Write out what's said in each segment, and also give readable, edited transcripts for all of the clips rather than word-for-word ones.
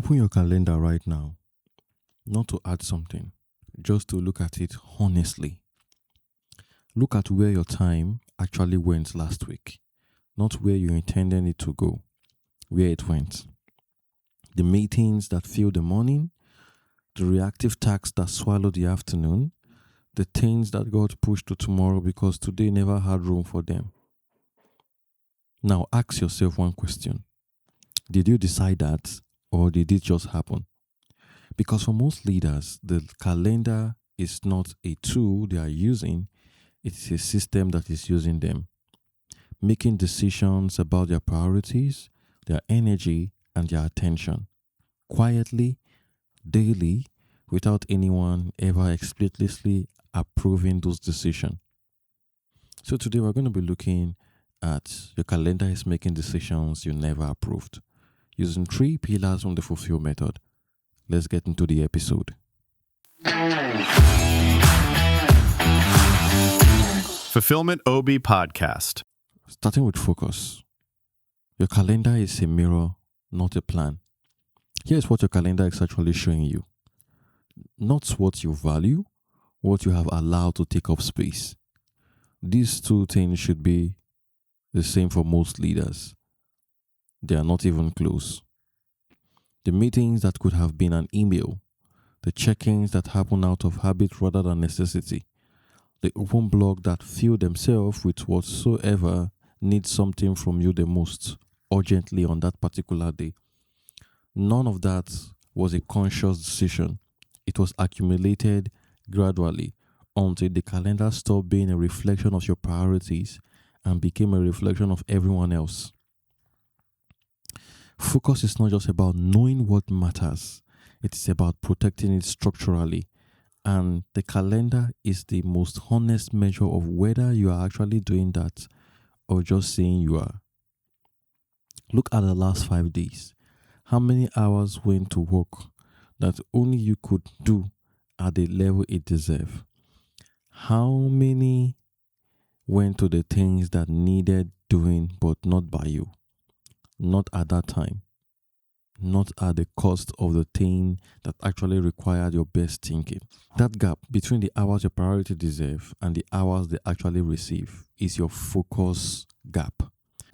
Open your calendar right now, not to add something, just to look at it honestly. Look at where your time actually went last week, not where you intended it to go, where it went. The meetings that fill the morning, the reactive tasks that swallow the afternoon, the things that got pushed to tomorrow because today never had room for them. Now ask yourself one question. Did you decide that, or did it just happen? Because for most leaders, the calendar is not a tool they are using, it is a system that is using them, making decisions about their priorities, their energy, and their attention, quietly, daily, without anyone ever explicitly approving those decisions. So today we're going to be looking at your calendar is making decisions you never approved, using 3 pillars from the Fulfill method. Let's get into the episode. Fulfillment OB Podcast. Starting with focus. Your calendar is a mirror, not a plan. Here's what your calendar is actually showing you. Not what you value, what you have allowed to take up space. These two things should be the same for most leaders. They are not even close. The meetings that could have been an email, the check-ins that happen out of habit rather than necessity, the open blog that fill themselves with whatsoever needs something from you the most urgently on that particular day. None of that was a conscious decision. It was accumulated gradually until the calendar stopped being a reflection of your priorities and became a reflection of everyone else. Focus is not just about knowing what matters. It is about protecting it structurally. And the calendar is the most honest measure of whether you are actually doing that or just saying you are. Look at the last 5 days. How many hours went to work that only you could do at the level it deserves? How many went to the things that needed doing but not by you? Not at that time. Not at the cost of the thing that actually required your best thinking. That gap between the hours your priority deserve and the hours they actually receive is your focus gap.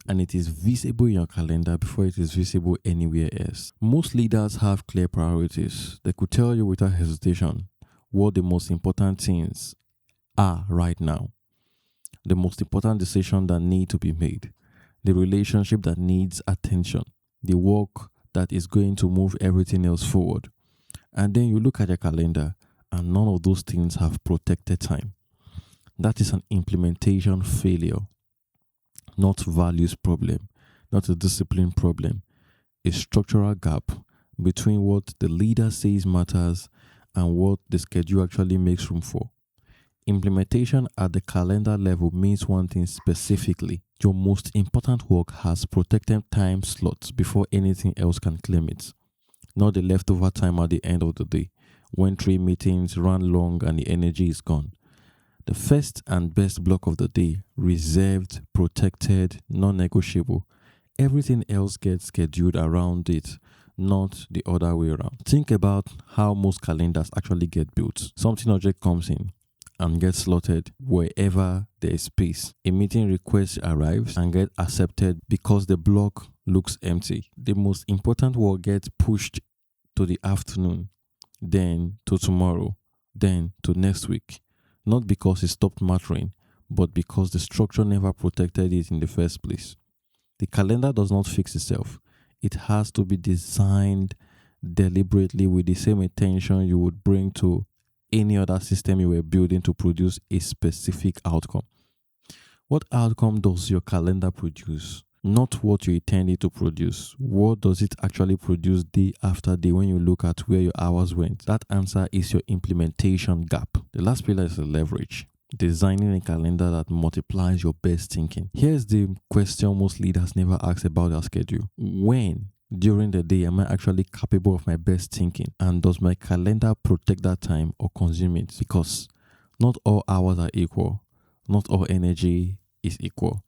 And it is visible in your calendar before it is visible anywhere else. Most leaders have clear priorities. They could tell you without hesitation what the most important things are right now. The most important decision that need to be made. The relationship that needs attention. The work that is going to move everything else forward. And then you look at your calendar and none of those things have protected time. That is an implementation failure, not values problem, not a discipline problem, a structural gap between what the leader says matters and what the schedule actually makes room for. Implementation at the calendar level means one thing specifically. Your most important work has protected time slots before anything else can claim it. Not the leftover time at the end of the day, when 3 meetings run long and the energy is gone. The first and best block of the day, reserved, protected, non-negotiable. Everything else gets scheduled around it, not the other way around. Think about how most calendars actually get built. Something object comes in and gets slotted wherever there is space. A meeting request arrives and gets accepted because the block looks empty. The most important work gets pushed to the afternoon, then to tomorrow, then to next week. Not because it stopped mattering, but because the structure never protected it in the first place. The calendar does not fix itself. It has to be designed deliberately with the same attention you would bring to any other system you were building to produce a specific outcome. What outcome does your calendar produce? Not what you intend it to produce. What does it actually produce day after day when you look at where your hours went? That answer is your implementation gap. The last pillar is the leverage. Designing a calendar that multiplies your best thinking. Here's the question most leaders never ask about their schedule. When during the day am I actually capable of my best thinking? And does my calendar protect that time or consume it? Because not all hours are equal. Not all energy is equal.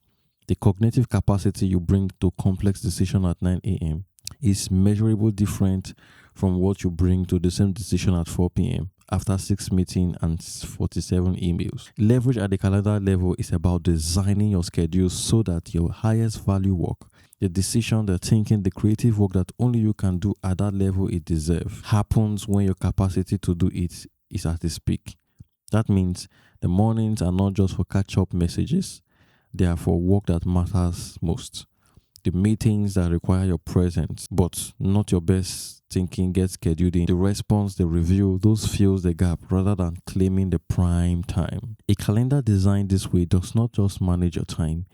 The cognitive capacity you bring to complex decision at 9 a.m. is measurable different from what you bring to the same decision at 4 p.m. after 6 meetings and 47 emails. Leverage at the calendar level is about designing your schedule so that your highest value work, the decision, the thinking, the creative work that only you can do at that level it deserves, happens when your capacity to do it is at its peak. That means the mornings are not just for catch-up messages, they are for work that matters most. The meetings that require your presence, but not your best thinking, get scheduled in. The response, the review, those fills the gap rather than claiming the prime time. A calendar designed this way does not just manage your time,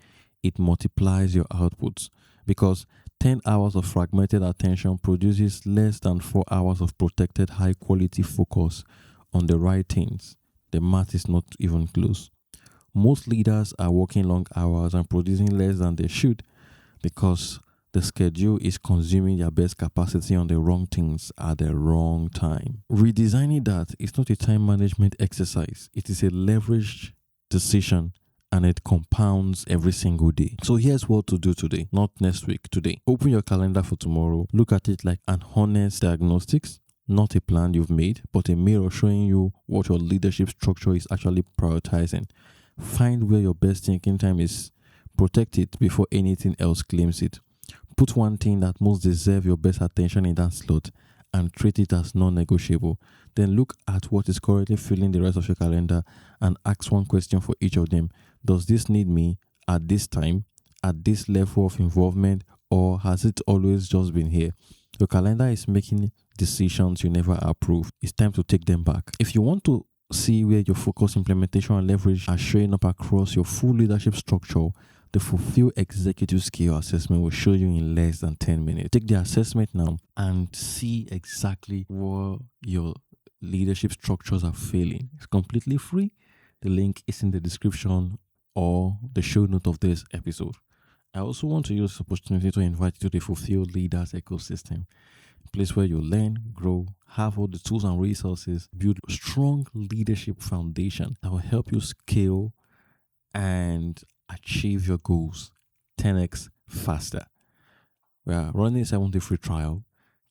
it multiplies your outputs, because 10 hours of fragmented attention produces less than 4 hours of protected high-quality focus on the right things. The math is not even close. Most leaders are working long hours and producing less than they should, because the schedule is consuming their best capacity on the wrong things at the wrong time. Redesigning that is not a time management exercise. It is a leveraged decision, and it compounds every single day. So here's what to do today, not next week, today. Open your calendar for tomorrow. Look at it like an honest diagnostics, not a plan you've made, but a mirror showing you what your leadership structure is actually prioritizing. Find where your best thinking time is. Protect it before anything else claims it. Put one thing that most deserve your best attention in that slot and treat it as non-negotiable. Then look at what is currently filling the rest of your calendar and ask one question for each of them. Does this need me at this time, at this level of involvement, or has it always just been here? Your calendar is making decisions you never approved. It's time to take them back. If you want to see where your focus, implementation, and leverage are showing up across your full leadership structure, the Fulfill Executive Skill Assessment will show you in less than 10 minutes. Take the assessment now and see exactly where your leadership structures are failing. It's completely free. The link is in the description or the show note of this episode. I also want to use this opportunity to invite you to the Fulfill Leaders ecosystem, a place where you learn, grow, have all the tools and resources, build a strong leadership foundation that will help you scale and achieve your goals 10x faster. We are running a 7-day free trial.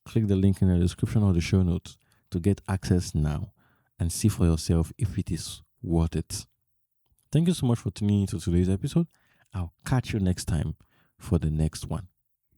Click the link in the description or the show notes to get access now and see for yourself if it is worth it. Thank you so much for tuning into today's episode. I'll catch you next time for the next one.